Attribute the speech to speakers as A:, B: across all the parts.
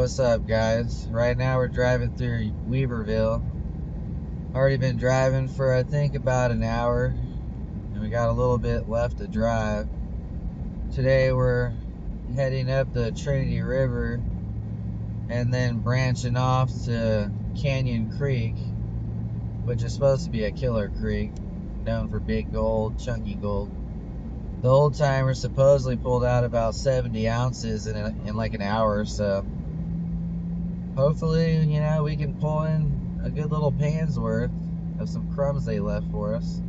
A: What's up, guys? Right now we're driving through Weaverville. Already been driving for I think about an hour, and we got a little bit left to drive. Today we're heading up the Trinity River and then branching off to Canyon Creek, which is supposed to be a killer creek, known for big gold, chunky gold. The old timer supposedly pulled out about 70 ounces in like an hour or so. Hopefully, we can pull in a good little pan's worth of some crumbs they left for us.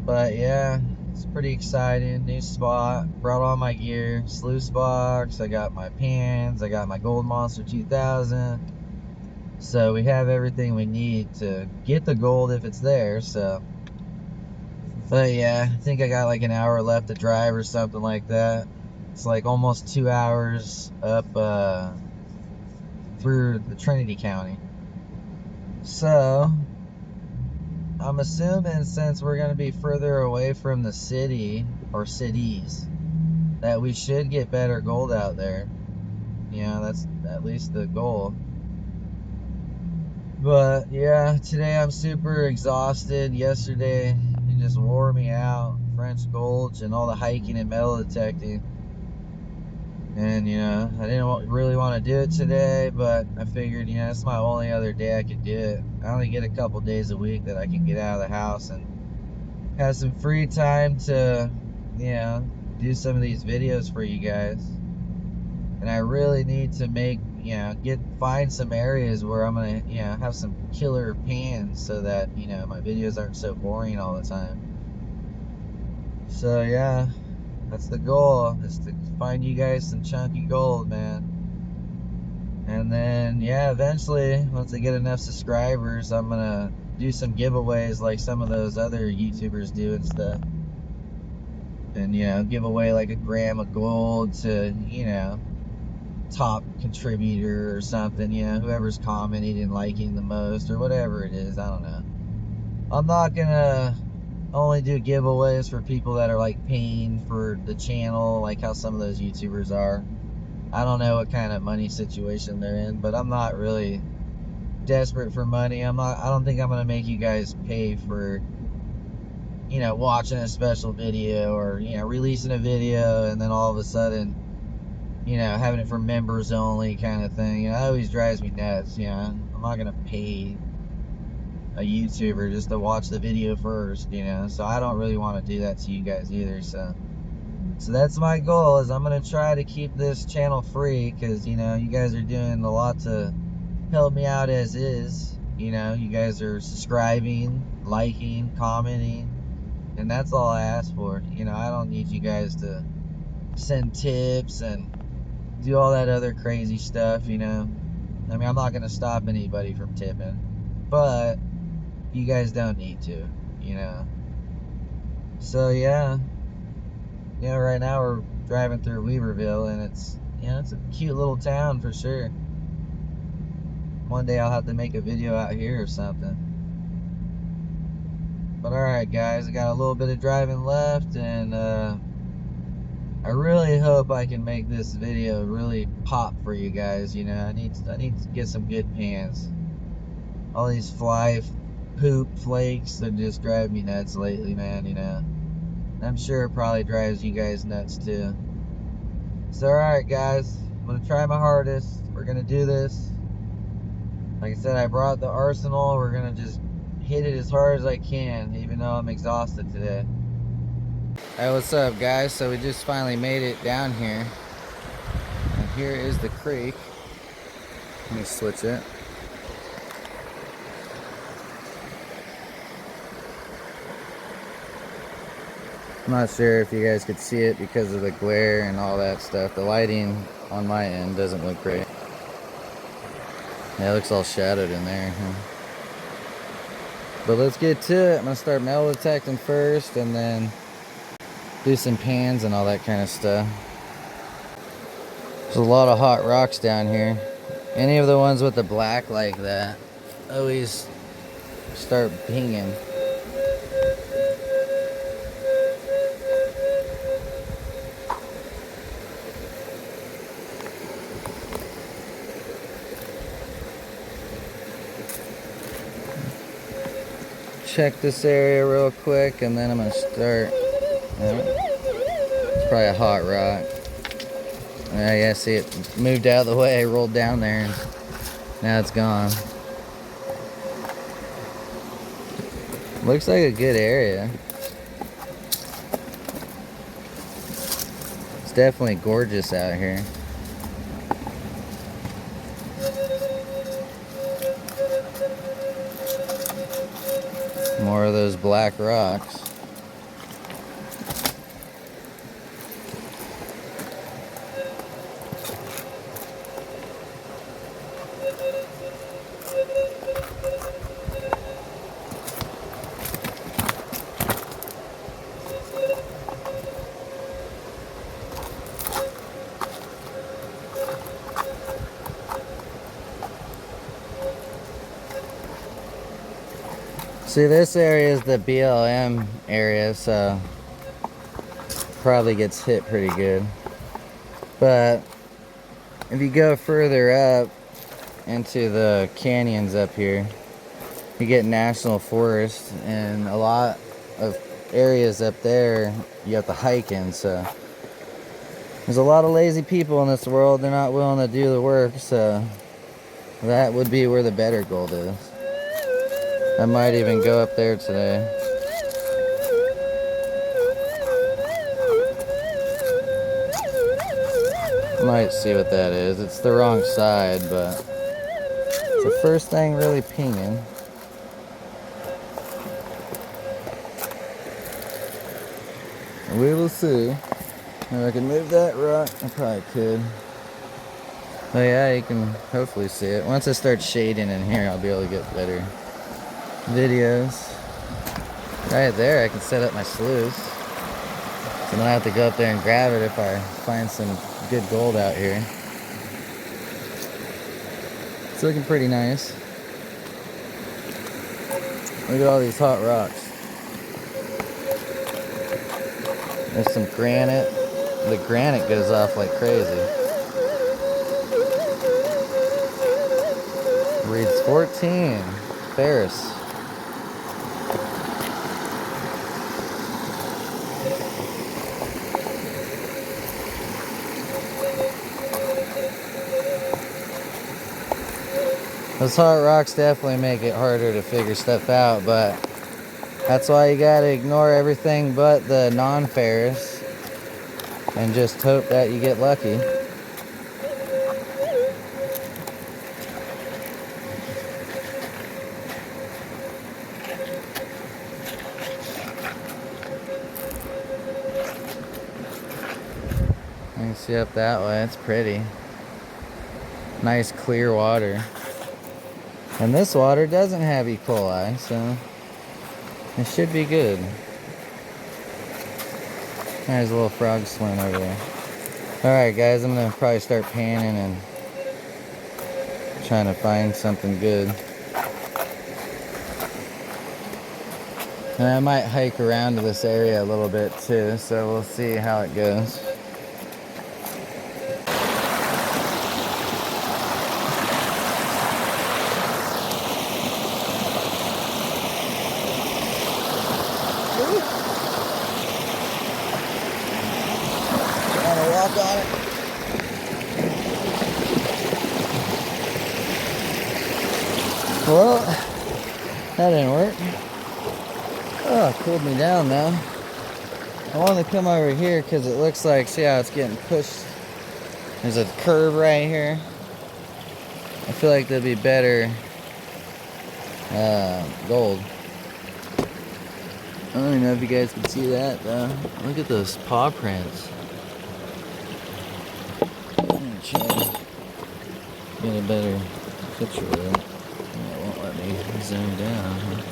A: But yeah, it's pretty exciting. New spot. Brought all my gear. Sluicebox. I got my pans. I got my Gold Monster 2000. So we have everything we need to get the gold if it's there. So, but yeah, I think I got like an hour left to drive or something like that. It's like almost 2 hours up through the Trinity County. So I'm assuming since we're going to be further away from the city or cities that we should get better gold out there. That's at least the goal. But yeah, today I'm super exhausted. Yesterday it just wore me out. French Gulch and all the hiking and metal detecting. And I didn't really want to do it today, but I figured it's my only other day I could do it. I only get a couple days a week that I can get out of the house and have some free time to do some of these videos for you guys. And I really need to find some areas where I'm gonna have some killer pans so that my videos aren't so boring all the time. So yeah, that's the goal, is to find you guys some chunky gold, man. And then eventually, once I get enough subscribers, I'm gonna do some giveaways like some of those other YouTubers do and stuff. And give away like a gram of gold to top contributor or something, whoever's commenting and liking the most or whatever it is. I don't know. I'm not gonna only do giveaways for people that are like paying for the channel, like how some of those YouTubers are. I don't know what kind of money situation they're in, but I'm not really desperate for money. I don't think I'm gonna make you guys pay for watching a special video or releasing a video and then all of a sudden having it for members only kind of thing. That always drives me nuts. I'm not gonna pay a YouTuber just to watch the video first, so I don't really want to do that to you guys either. So that's my goal, is I'm gonna try to keep this channel free, because you guys are doing a lot to help me out as is. You guys are subscribing, liking, commenting, and that's all I ask for. I don't need you guys to send tips and do all that other crazy stuff. I'm not gonna stop anybody from tipping, but you guys don't need to, So right now we're driving through Weaverville, and it's a cute little town for sure. One day I'll have to make a video out here or something. But alright guys, I got a little bit of driving left, and I really hope I can make this video really pop for you guys. I need to get some good pans. All these fly poop flakes that just drive me nuts lately, man. I'm sure it probably drives you guys nuts too. So alright guys, I'm gonna try my hardest. We're gonna do this. Like I said, I brought the arsenal. We're gonna just hit it as hard as I can, even though I'm exhausted today. Hey, what's up guys? So we just finally made it down here, and here is the creek. Let me switch it. I'm not sure if you guys could see it because of the glare and all that stuff. The lighting on my end doesn't look great. Yeah, it looks all shadowed in there, huh? But let's get to it. I'm gonna start metal detecting first, and then do some pans and all that kind of stuff. There's a lot of hot rocks down here. Any of the ones with the black like that always start pinging. check this area real quick, and then I'm gonna start. It's probably a hot rock. Yeah, see it moved out of the way, rolled down there, and now it's gone. Looks like a good area. It's definitely gorgeous out here. More of those black rocks. See, this area is the BLM area, so probably gets hit pretty good. But if you go further up into the canyons up here, you get national forest, and a lot of areas up there you have to hike in. So there's a lot of lazy people in this world. They're not willing to do the work, so that would be where the better gold is. I might even go up there today. Might see what that is. It's the wrong side, but it's the first thing really pinging. We will see. If I can move that rock, I probably could. But yeah, you can hopefully see it. Once it starts shading in here, I'll be able to get better videos. Right there, I can set up my sluice. So then I have to go up there and grab it if I find some good gold out here. It's looking pretty nice. Look at all these hot rocks. There's some granite. The granite goes off like crazy. Reads 14. Ferris. Those hot rocks definitely make it harder to figure stuff out, but that's why you gotta ignore everything but the non-ferrous and just hope that you get lucky. You can see up that way, it's pretty. Nice clear water. And this water doesn't have E. coli, so it should be good. There's a little frog swimming over there. Alright guys, I'm gonna probably start panning and trying to find something good. And I might hike around to this area a little bit too, so we'll see how it goes. Walk on it. Well, that didn't work. Oh, it cooled me down now. I wanted to come over here because it looks like, see how it's getting pushed. There's a curve right here. I feel like there'd be better gold. I don't even know if you guys can see that though. Look at those paw prints. Try to get a better picture of it. It won't let me zoom down.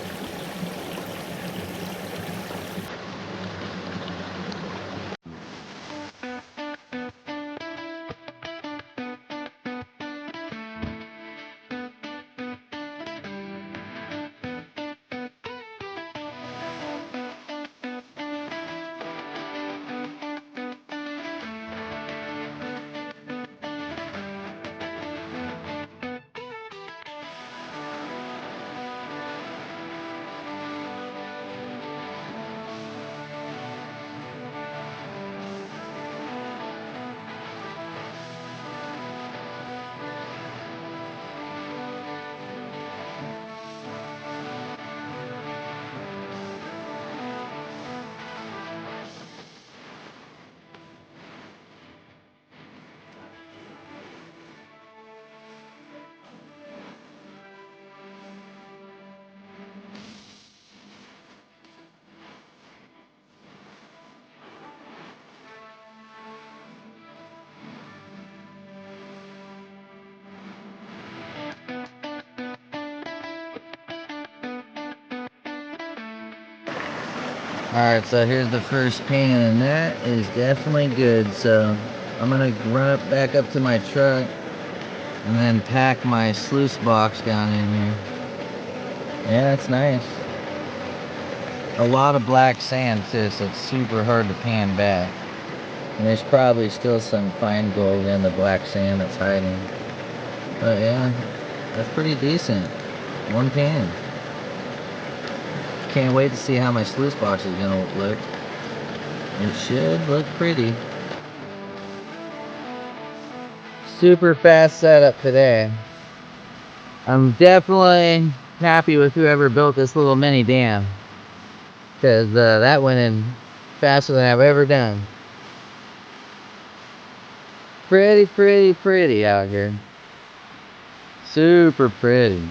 A: Alright, so here's the first pan, and that is definitely good. So I'm gonna run back up to my truck and then pack my sluice box down in here. Yeah, that's nice. A lot of black sand too, so it's super hard to pan back. And there's probably still some fine gold in the black sand that's hiding. But yeah, that's pretty decent. One pan. Can't wait to see how my sluice box is gonna look. It should look pretty. Super fast setup today. I'm definitely happy with whoever built this little mini dam, because that went in faster than I've ever done. Pretty out here. Super pretty.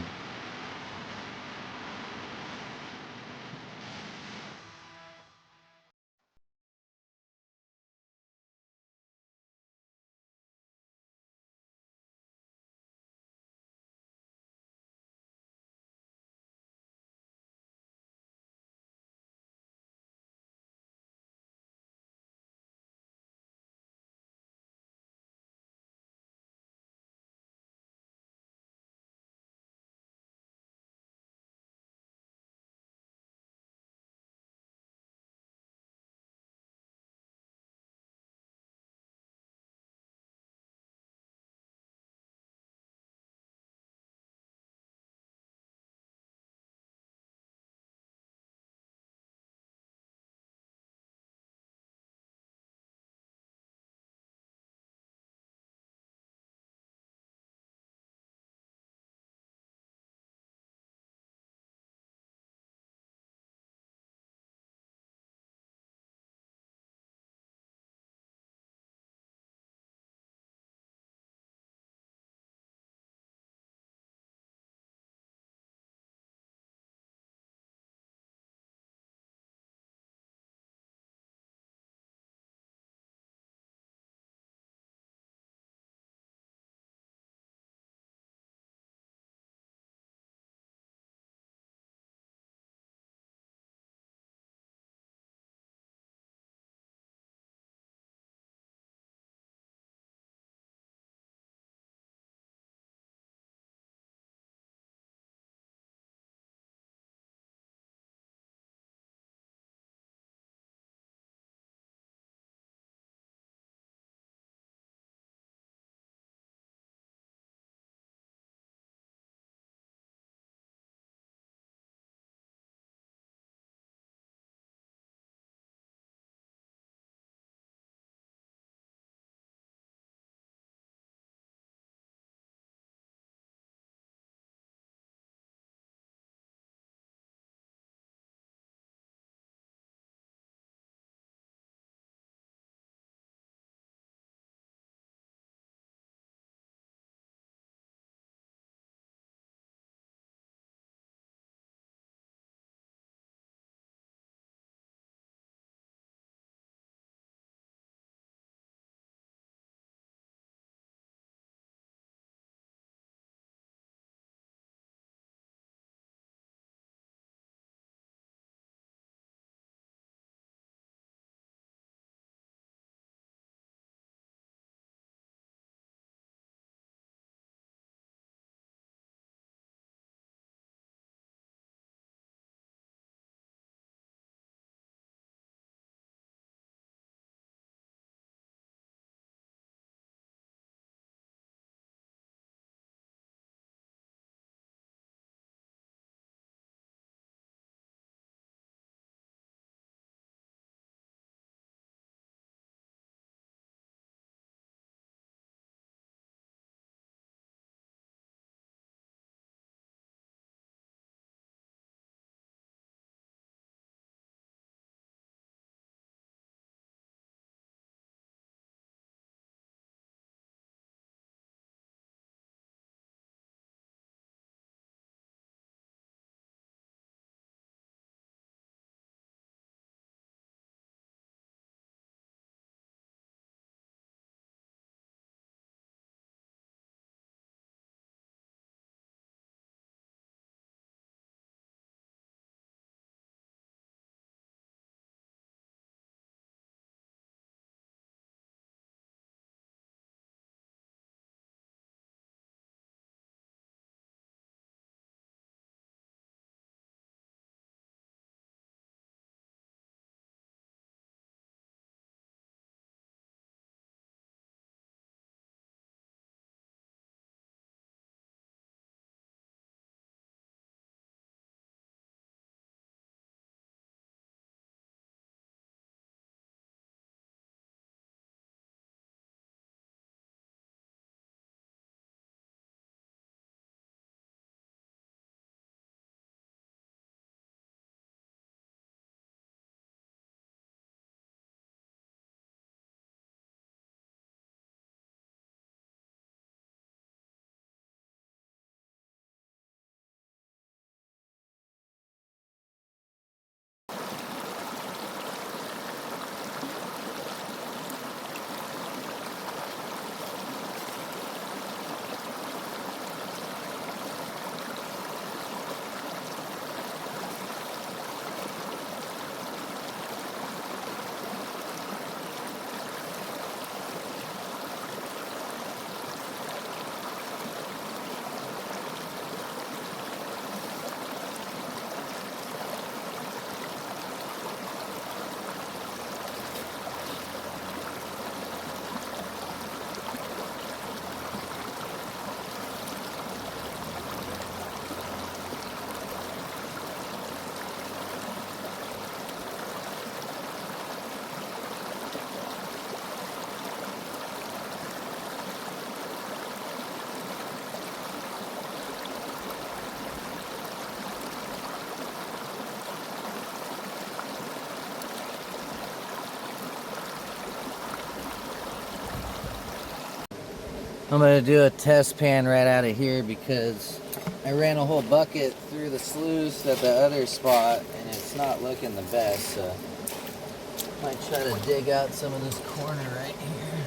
A: I'm gonna do a test pan right out of here because I ran a whole bucket through the sluice at the other spot and it's not looking the best, so I might try to dig out some of this corner right here.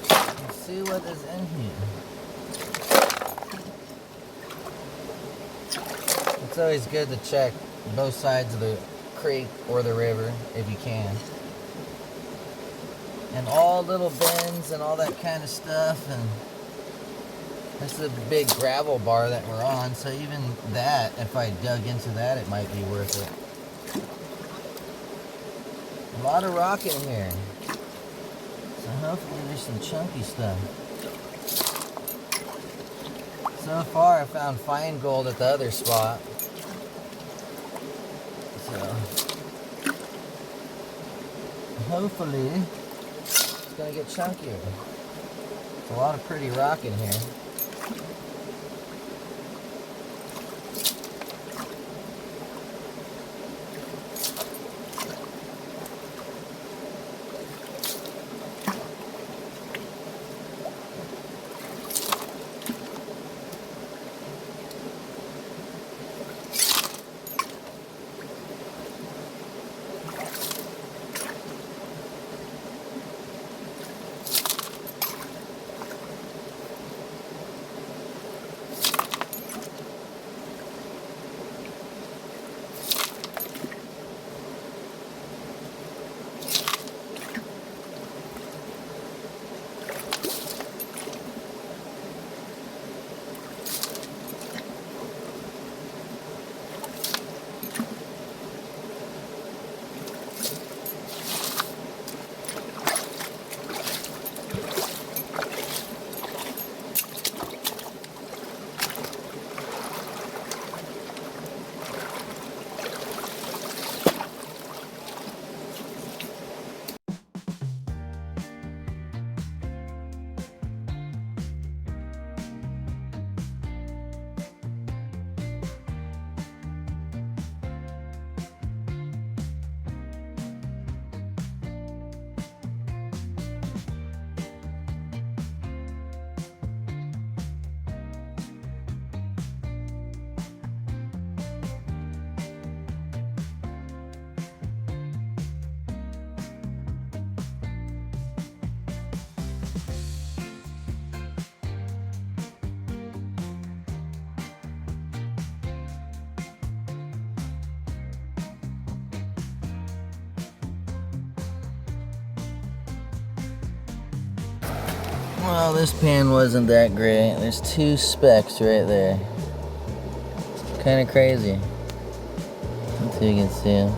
A: Let's see what is in here. It's always good to check both sides of the creek or the river if you can. And all little bends and all that kind of stuff, and this is a big gravel bar that we're on, so even that, if I dug into that, it might be worth it. A lot of rock in here, so hopefully there's some chunky stuff. So far I found fine gold at the other spot, so hopefully gonna get chunkier. There's a lot of pretty rock in here. Well, this pan wasn't that great. There's 2 specks right there. It's kind of crazy. Let's see if you can see them.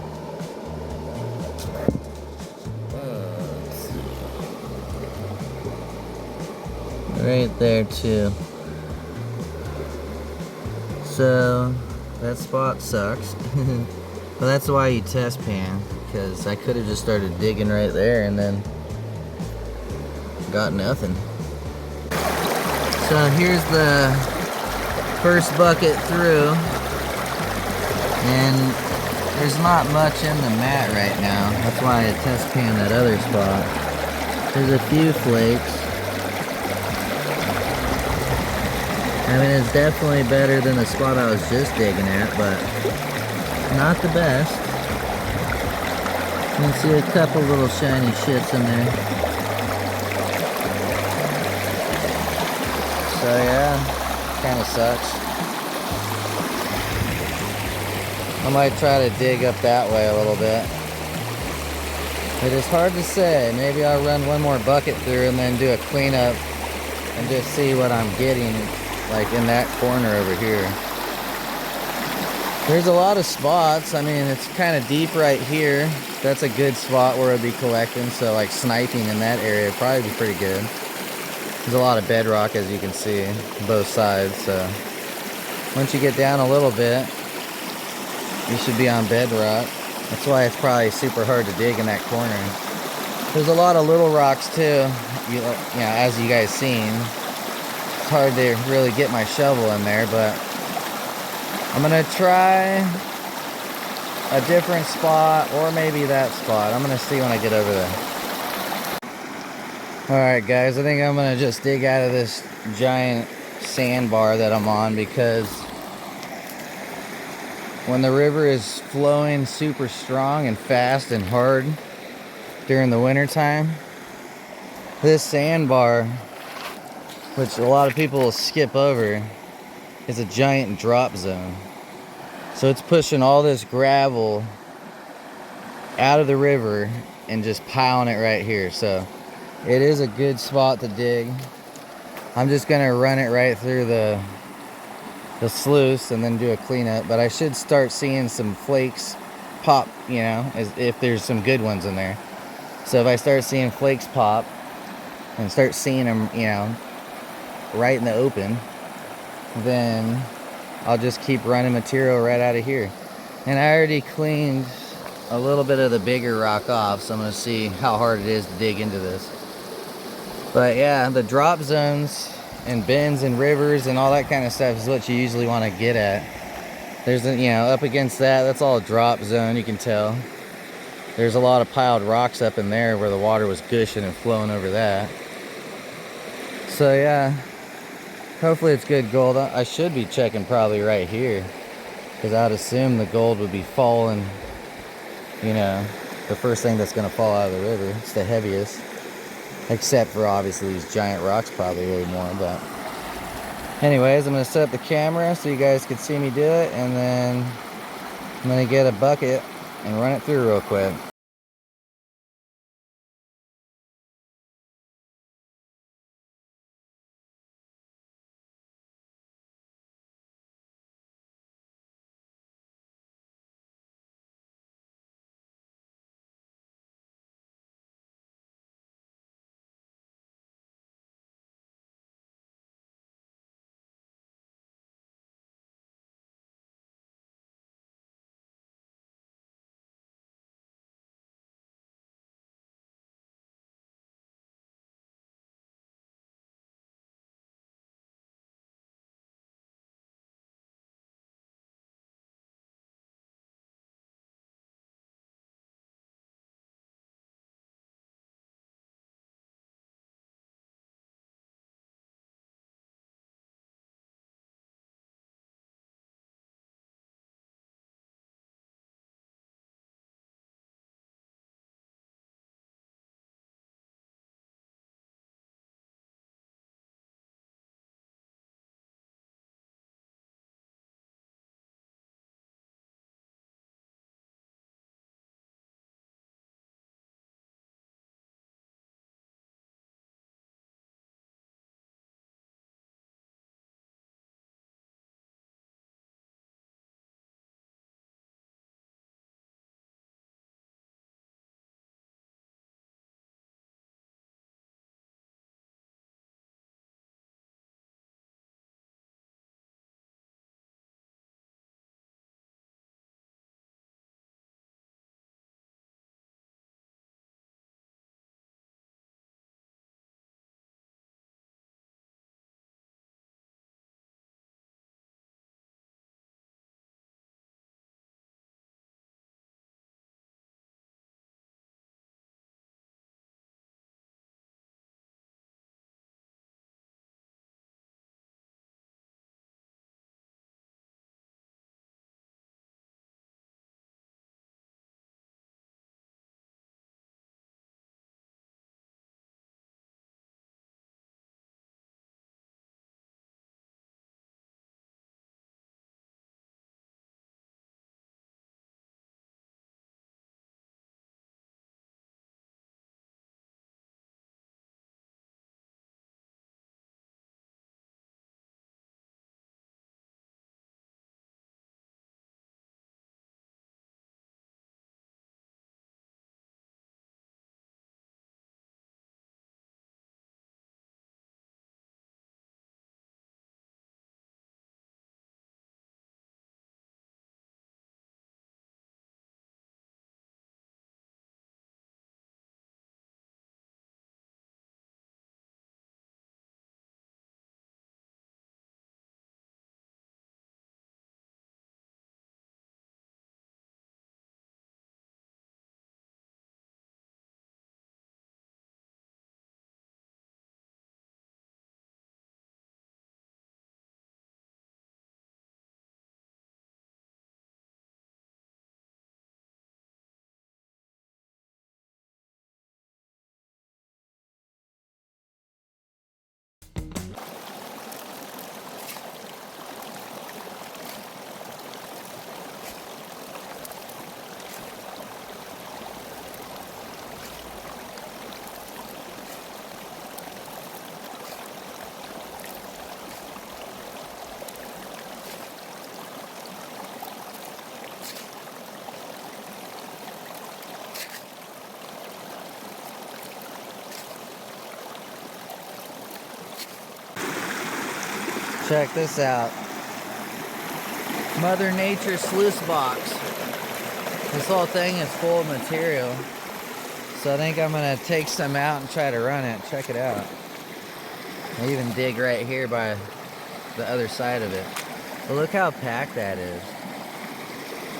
A: Right there too. So that spot sucks. But that's why you test pan, because I could have just started digging right there and then got nothing. So here's the first bucket through, and there's not much in the mat right now. That's why I test pan that other spot. There's a few flakes. I mean, it's definitely better than the spot I was just digging at, but not the best. You can see a couple little shiny shits in there. So yeah, kind of sucks. I might try to dig up that way a little bit. It is hard to say. Maybe I'll run one more bucket through and then do a cleanup and just see what I'm getting, like in that corner over here. There's a lot of spots. I mean, it's kind of deep right here. That's a good spot where I'd be collecting, so like sniping in that area would probably be pretty good. There's a lot of bedrock, as you can see, both sides, so once you get down a little bit, you should be on bedrock. That's why it's probably super hard to dig in that corner. There's a lot of little rocks too, you know, as you guys seen. It's hard to really get my shovel in there, but I'm gonna try a different spot, or maybe that spot. I'm gonna see when I get over there. Alright guys, I think I'm gonna just dig out of this giant sandbar that I'm on, because when the river is flowing super strong and fast and hard during the winter time, this sandbar, which a lot of people will skip over, is a giant drop zone. So it's pushing all this gravel out of the river and just piling it right here. So it is a good spot to dig. I'm just gonna run it right through the sluice and then do a cleanup, but I should start seeing some flakes pop, you know, if there's some good ones in there. So if I start seeing flakes pop and start seeing them, you know, right in the open, then I'll just keep running material right out of here. And I already cleaned a little bit of the bigger rock off, so I'm gonna see how hard it is to dig into this. But yeah, the drop zones and bends and rivers and all that kind of stuff is what you usually want to get at. There's a, you know, up against that's all drop zone, you can tell. There's a lot of piled rocks up in there where the water was gushing and flowing over that. So yeah, hopefully it's good gold. I should be checking probably right here, because I'd assume the gold would be falling, you know, the first thing that's going to fall out of the river. It's the heaviest, except for obviously these giant rocks probably weigh more. But anyways, I'm going to set up the camera so you guys can see me do it, and then I'm going to get a bucket and run it through real quick. Check this out. Mother Nature sluice box. This whole thing is full of material. So I think I'm gonna take some out and try to run it. Check it out. I even dig right here by the other side of it. But look how packed that is.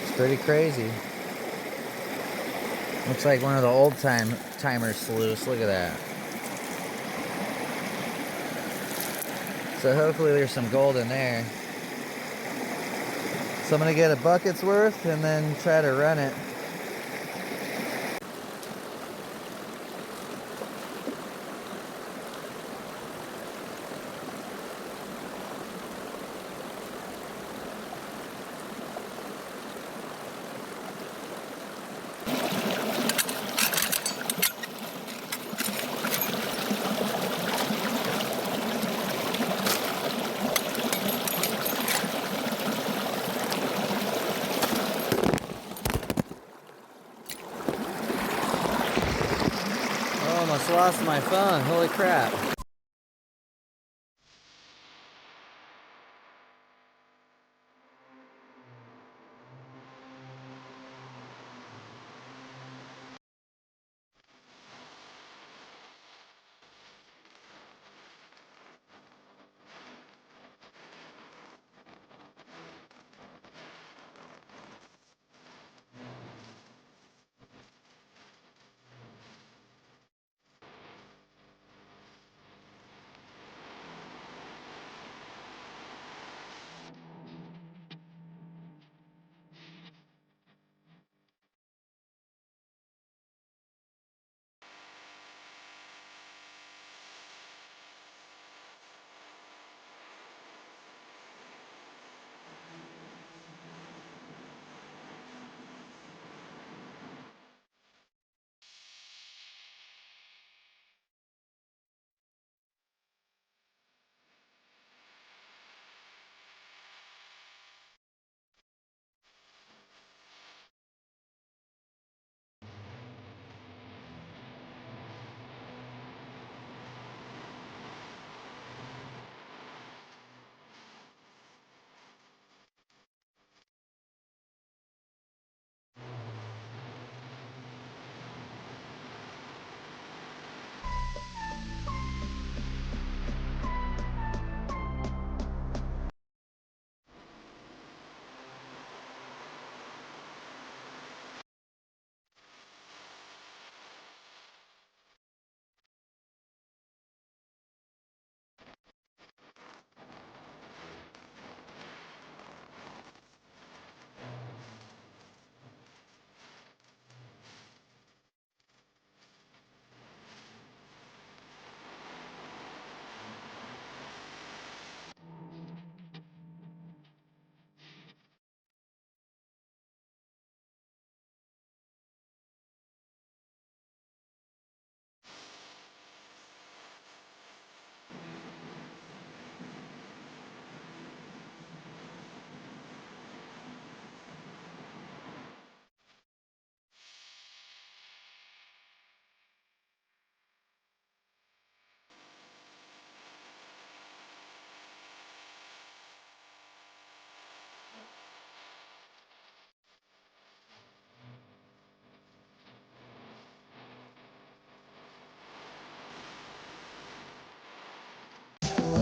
A: It's pretty crazy. Looks like one of the old timer sluice. Look at that. So hopefully there's some gold in there. So I'm gonna get a bucket's worth and then try to run it. Almost lost my phone, holy crap.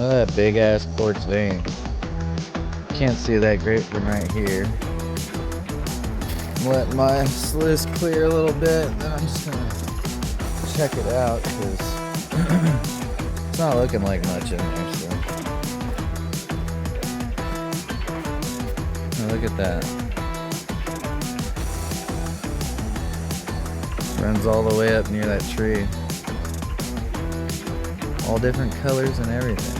A: Oh, that big ass quartz vein. Can't see that great from right here. Let my sluice clear a little bit, then I'm just gonna check it out because it's not looking like much in there. So. Oh, look at that. Runs all the way up near that tree. All different colors and everything.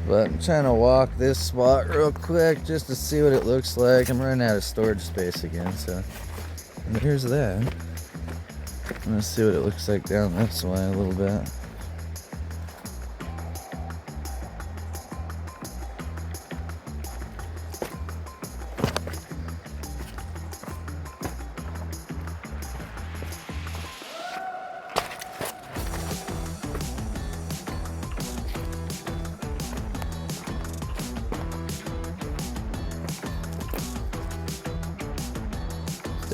A: But I'm trying to walk this spot real quick just to see what it looks like. I'm running out of storage space again, so and here's that. I'm gonna see what it looks like down this way a little bit.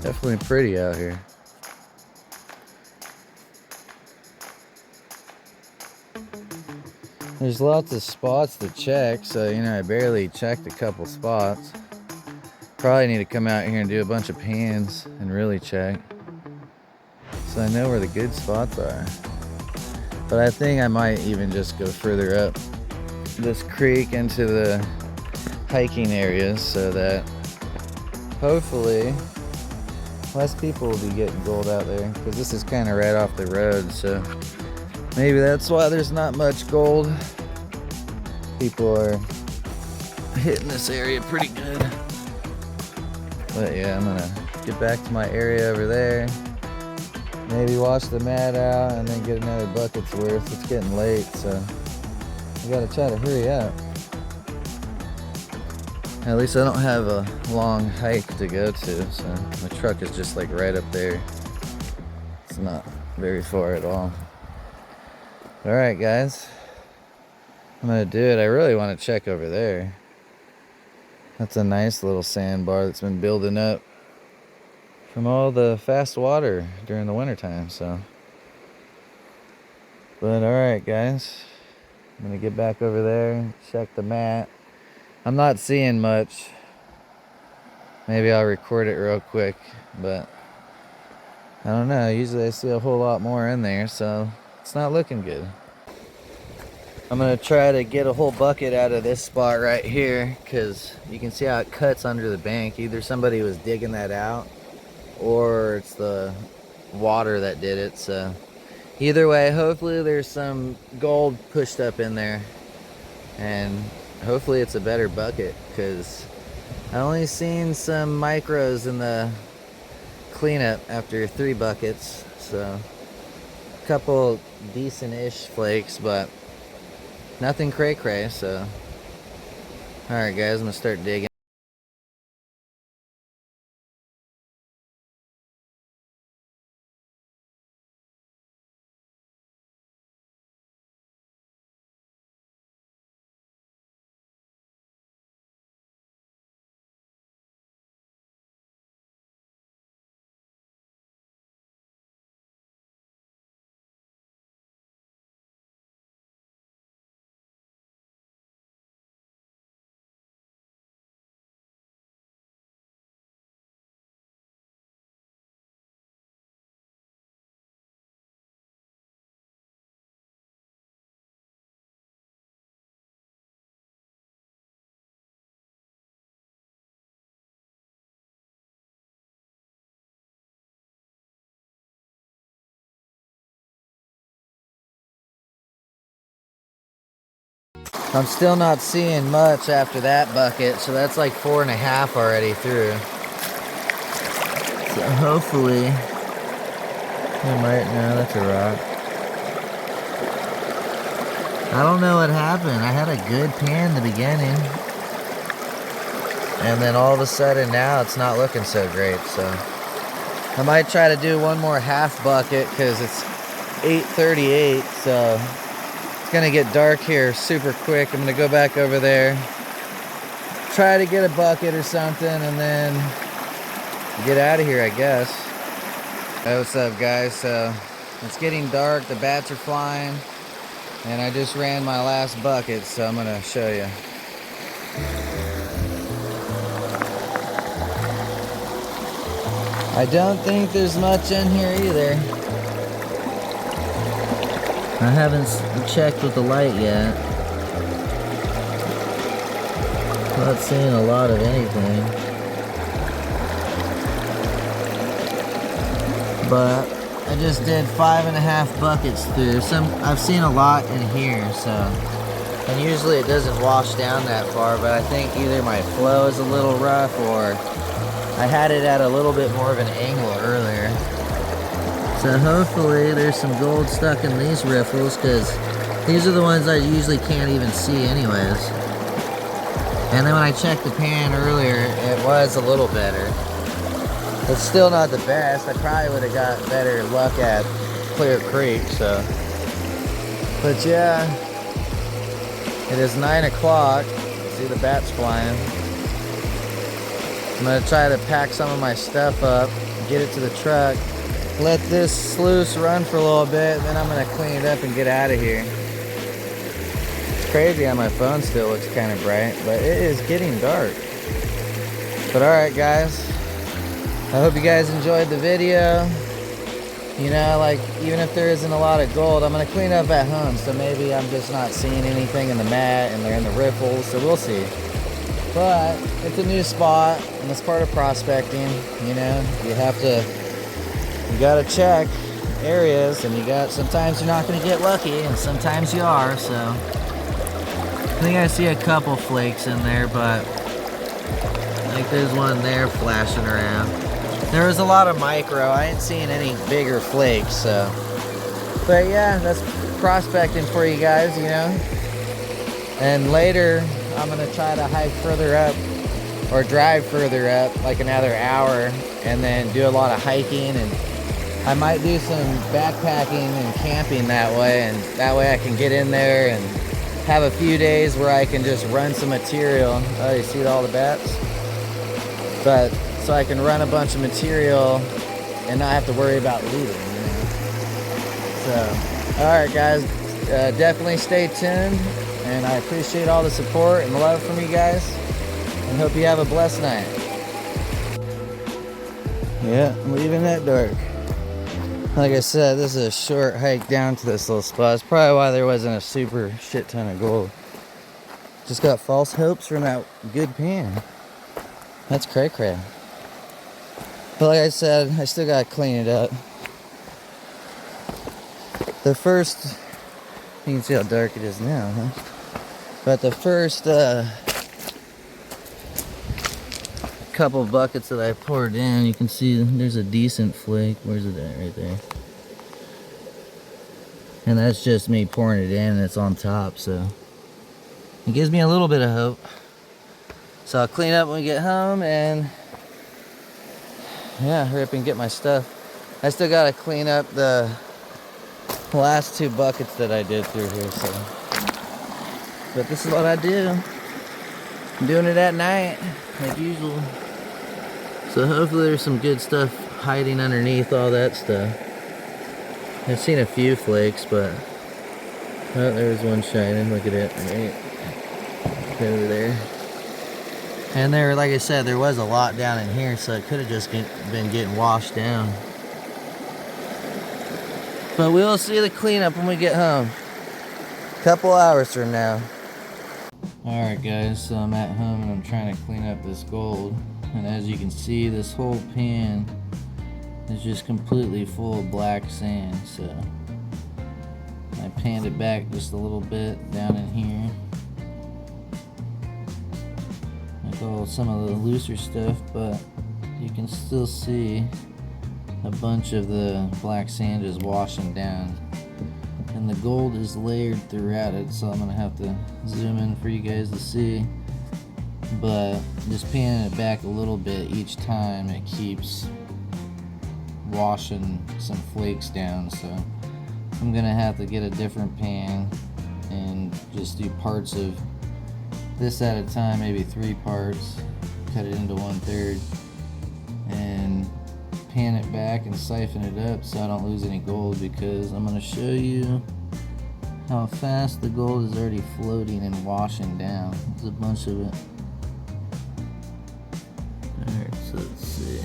A: Definitely pretty out here. There's lots of spots to check, so you know I barely checked a couple spots. Probably need to come out here and do a bunch of pans and really check, so I know where the good spots are. But I think I might even just go further up this creek into the hiking areas so that hopefully less people will be getting gold out there, because this is kind of right off the road, so maybe that's why there's not much gold. People are hitting this area pretty good. But yeah, I'm gonna get back to my area over there, maybe wash the mat out and then get another bucket's worth. It's getting late, so I gotta try to hurry up. At least I don't have a long hike to go to, so my truck is just like right up there. It's not very far at all. Alright guys, I'm gonna do it. I really want to check over there. That's a nice little sandbar that's been building up from all the fast water during the wintertime, so. But alright guys, I'm gonna get back over there, check the mat. I'm not seeing much. Maybe I'll record it real quick, but I don't know. Usually I see a whole lot more in there, so it's not looking good. I'm gonna try to get a whole bucket out of this spot right here, because you can see how it cuts under the bank. Either somebody was digging that out or it's the water that did it. So either way, hopefully there's some gold pushed up in there, and hopefully it's a better bucket, because I only seen some micros in the cleanup after 3 buckets. So a couple decent-ish flakes, but nothing cray-cray. So alright guys, I'm gonna start digging. I'm still not seeing much after that bucket, so that's like 4.5 already through. So hopefully, no, that's a rock. I don't know what happened. I had a good pan in the beginning, and then all of a sudden now it's not looking so great. So I might try to do one more half bucket, because it's 8:38, so it's gonna get dark here super quick. I'm gonna go back over there, try to get a bucket or something, and then get out of here, I guess. Hey, what's up guys? So it's getting dark, the bats are flying, and I just ran my last bucket, so I'm gonna show you. I don't think there's much in here either. I haven't checked with the light yet. Not seeing a lot of anything. But I just did 5.5 buckets through. I've seen a lot in here, so. And usually it doesn't wash down that far, but I think either my flow is a little rough, or I had it at a little bit more of an angle earlier. So hopefully there's some gold stuck in these riffles, because these are the ones I usually can't even see anyways. And then when I checked the pan earlier, it was a little better. It's still not the best. I probably would have got better luck at Clear Creek, so. But yeah, it is 9 o'clock. See the bats flying. I'm gonna try to pack some of my stuff up get it to the truck, let this sluice run for a little bit, then I'm gonna clean it up and get out of here. It's crazy how my phone still looks kind of bright, but it is getting dark. But alright guys, I hope you guys enjoyed the video. You know, like, even if there isn't a lot of gold, I'm gonna clean up at home, so maybe I'm just not seeing anything in the mat and they're in the riffles, so we'll see. But it's a new spot and it's part of prospecting. You know, you gotta check areas, and sometimes you're not gonna get lucky and sometimes you are. So I think I see a couple flakes in there, but like there's one there flashing around. There was a lot of micro. I ain't seeing any bigger flakes, so. But yeah, that's prospecting for you guys, you know. And later, I'm gonna try to hike further up or drive further up, like another hour, and then do a lot of hiking, and I might do some backpacking and camping that way, and that way I can get in there and have a few days where I can just run some material. Oh, you see all the bats? But so I can run a bunch of material and not have to worry about looting, you know? So, alright guys, definitely stay tuned, and I appreciate all the support and love from you guys, and hope you have a blessed night. Yeah, I'm leaving that dark. Like I said, this is a short hike down to this little spot. It's probably why there wasn't a super shit ton of gold. Just got false hopes from that good pan. That's cray-cray. But like I said, I still gotta clean it up. The first, you can see how dark it is now, huh? But the first couple buckets that I poured in, you can see there's a decent flake. Where's it at? Right there. And that's just me pouring it in, and it's on top, so it gives me a little bit of hope. So I'll clean up when we get home, and yeah, hurry up and get my stuff. I still gotta clean up the last 2 buckets that I did through here, so. But this is what I do. I'm doing it at night, like usual. So hopefully there's some good stuff hiding underneath all that stuff. I've seen a few flakes, but oh, there's one shining. Look at it, right over there. And there, like I said, there was a lot down in here, so it could have just been getting washed down. But we'll see the cleanup when we get home. Couple hours from now. Alright guys, so I'm at home and I'm trying to clean up this gold. And as you can see, this whole pan is just completely full of black sand. So I panned it back just a little bit down in here. Some of the looser stuff, but you can still see a bunch of the black sand is washing down, and the gold is layered throughout it, so I'm gonna have to zoom in for you guys to see. But just panning it back a little bit each time, it keeps washing some flakes down, so I'm gonna have to get a different pan and just do parts of this at a time, maybe 3 parts, cut it into 1/3, and pan it back and siphon it up so I don't lose any gold, because I'm going to show you how fast the gold is already floating and washing down. There's a bunch of it. Alright, so let's see.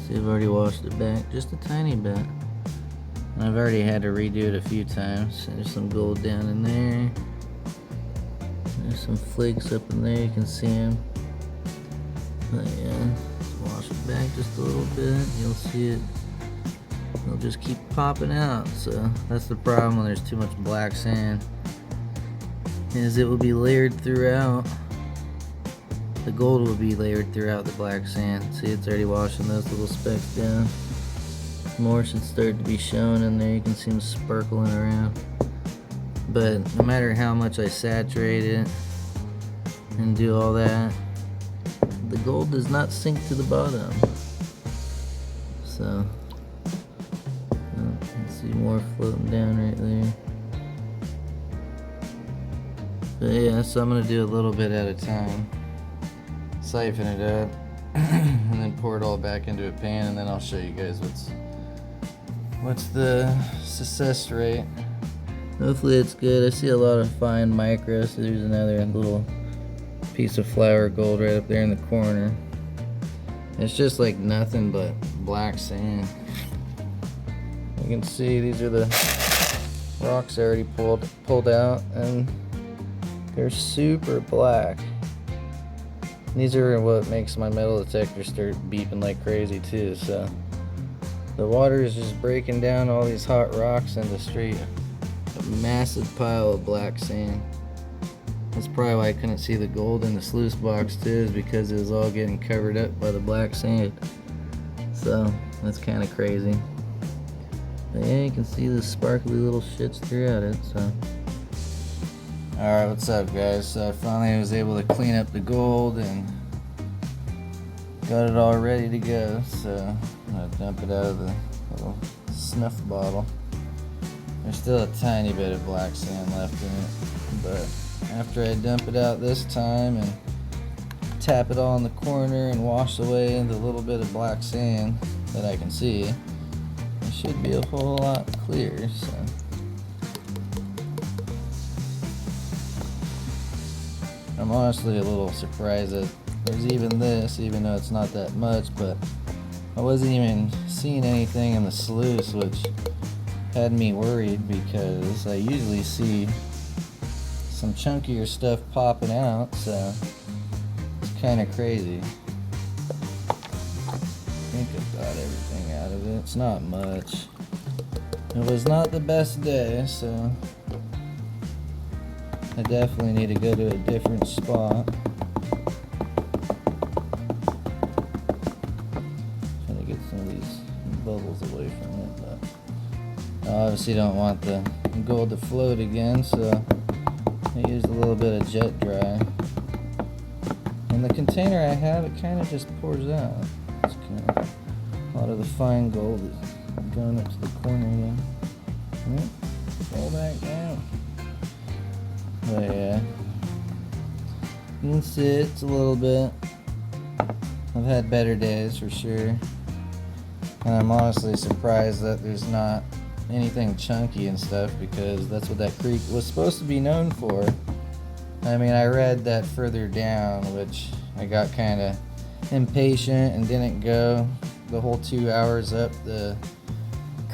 A: See, I've already washed it back just a tiny bit. And I've already had to redo it a few times. There's some gold down in there. There's some flakes up in there, you can see them. But yeah, just wash it back just a little bit. You'll see it. It'll just keep popping out. So that's the problem when there's too much black sand, is it will be layered throughout. The gold will be layered throughout the black sand. See, it's already washing those little specks down. More should start to be showing in there. You can see them sparkling around. But no matter how much I saturate it and do all that, the gold does not sink to the bottom. So, you can see more floating down right there. But yeah, so I'm going to do a little bit at a time. Siphon it up,
B: and then pour it all back into a pan, and then I'll show you guys what's the success rate. Hopefully it's good. I see a lot of fine micro, so there's another little piece of flour gold right up there in the corner. It's just like nothing but black sand. You can see these are the rocks I already pulled out, and they're super black. These are what makes my metal detector start beeping like crazy too. So the water is just breaking down all these hot rocks into straight a massive pile of black sand. That's probably why I couldn't see the gold in the sluice box too, is because it was all getting covered up by the black sand. So that's kind of crazy. But yeah, you can see the sparkly little shits throughout it. So alright, what's up guys? So I finally was able to clean up the gold and got it all ready to go. So I'm gonna dump it out of the little snuff bottle. There's still a tiny bit of black sand left in it, but after I dump it out this time and tap it all in the corner and wash away the little bit of black sand that I can see, it should be a whole lot clearer. So I'm honestly a little surprised that there's even this, even though it's not that much, but I wasn't even seeing anything in the sluice, which had me worried because I usually see some chunkier stuff popping out, so it's kind of crazy. I think I've got everything out of it. It's not much. It was not the best day, so I definitely need to go to a different spot. Trying to get some of these bubbles away from it, but I obviously don't want the gold to float again, so I used a little bit of jet dry. And the container I have, it kind of just pours out. It's kind of, a lot of the fine gold is going up to the corner again. Roll back down. But yeah, you can see it's a little bit. I've had better days for sure. And I'm honestly surprised that there's not anything chunky and stuff, because that's what that creek was supposed to be known for. I mean, I read that further down, which I got kind of impatient and didn't go the whole 2 hours up the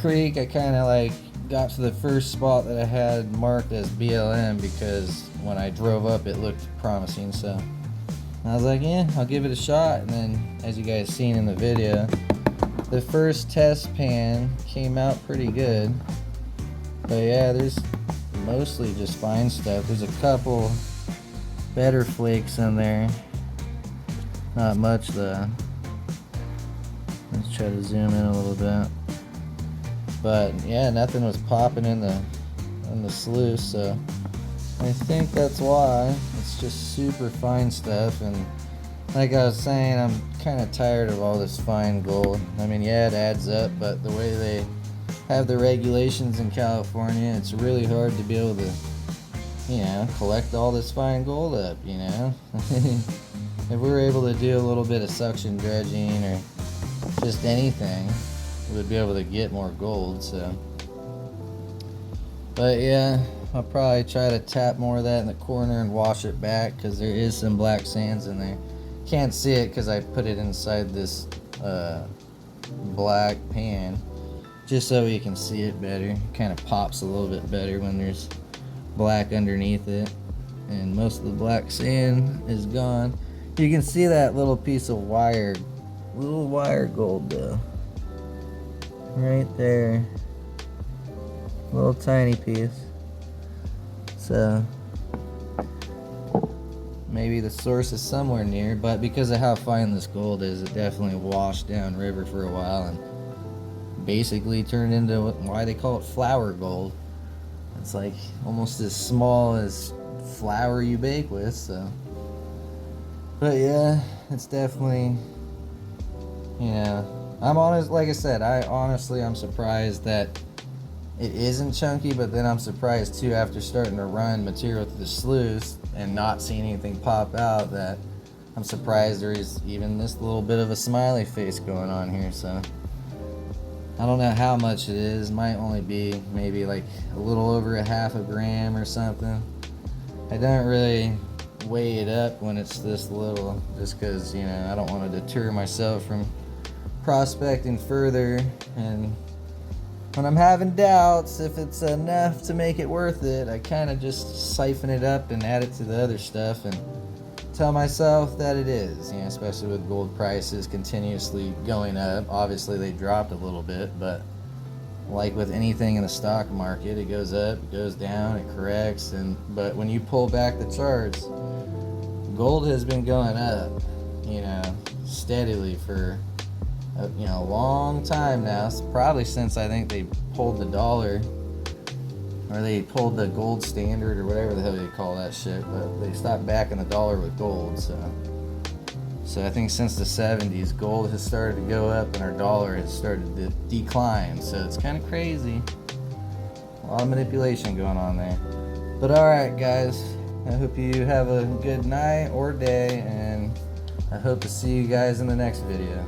B: creek. I kind of like got to the first spot that I had marked as BLM because when I drove up it looked promising, so I was like, yeah, I'll give it a shot. And then, as you guys seen in the video, the first test pan came out pretty good. But yeah, there's mostly just fine stuff. There's a couple better flakes in there, not much though. Let's try to zoom in a little bit. But yeah, nothing was popping in the sluice, so I think that's why. It's just super fine stuff, and like I was saying, I'm kind of tired of all this fine gold. I mean, yeah, it adds up, but the way they have the regulations in California, it's really hard to be able to, you know, collect all this fine gold up, you know. If we were able to do a little bit of suction dredging or just anything, we would be able to get more gold. So, but yeah, I'll probably try to tap more of that in the corner and wash it back, because there is some black sands in there. Can't see it because I put it inside this black pan, just so you can see it better. It kind of pops a little bit better when there's black underneath it, and most of the black sand is gone. You can see that little piece of little wire gold though, right there, little tiny piece. So maybe the source is somewhere near, but because of how fine this gold is, it definitely washed down river for a while and basically turned into why they call it flour gold. It's like almost as small as flour you bake with. So, but yeah, it's definitely, you know, I'm honest, like I said, I'm surprised that it isn't chunky, but then I'm surprised too, after starting to run material through the sluice and not seeing anything pop out, that I'm surprised there is even this little bit of a smiley face going on here. So I don't know how much it is. Might only be maybe like a little over a half a gram or something. I don't really weigh it up when it's this little, just because, you know, I don't want to deter myself from prospecting further. And when I'm having doubts if it's enough to make it worth it, I kind of just siphon it up and add it to the other stuff and tell myself that it is, you know, especially with gold prices continuously going up. Obviously they dropped a little bit, but like with anything in the stock market, it goes up, it goes down, it corrects, but when you pull back the charts, gold has been going up, you know, steadily for a long time now. It's probably since I think they pulled the dollar, or they pulled the gold standard, or whatever the hell they call that shit, but they stopped backing the dollar with gold. So I think since the 70s, gold has started to go up and our dollar has started to decline. So it's kind of crazy. A lot of manipulation going on there. But alright guys, I hope you have a good night or day, and I hope to see you guys in the next video.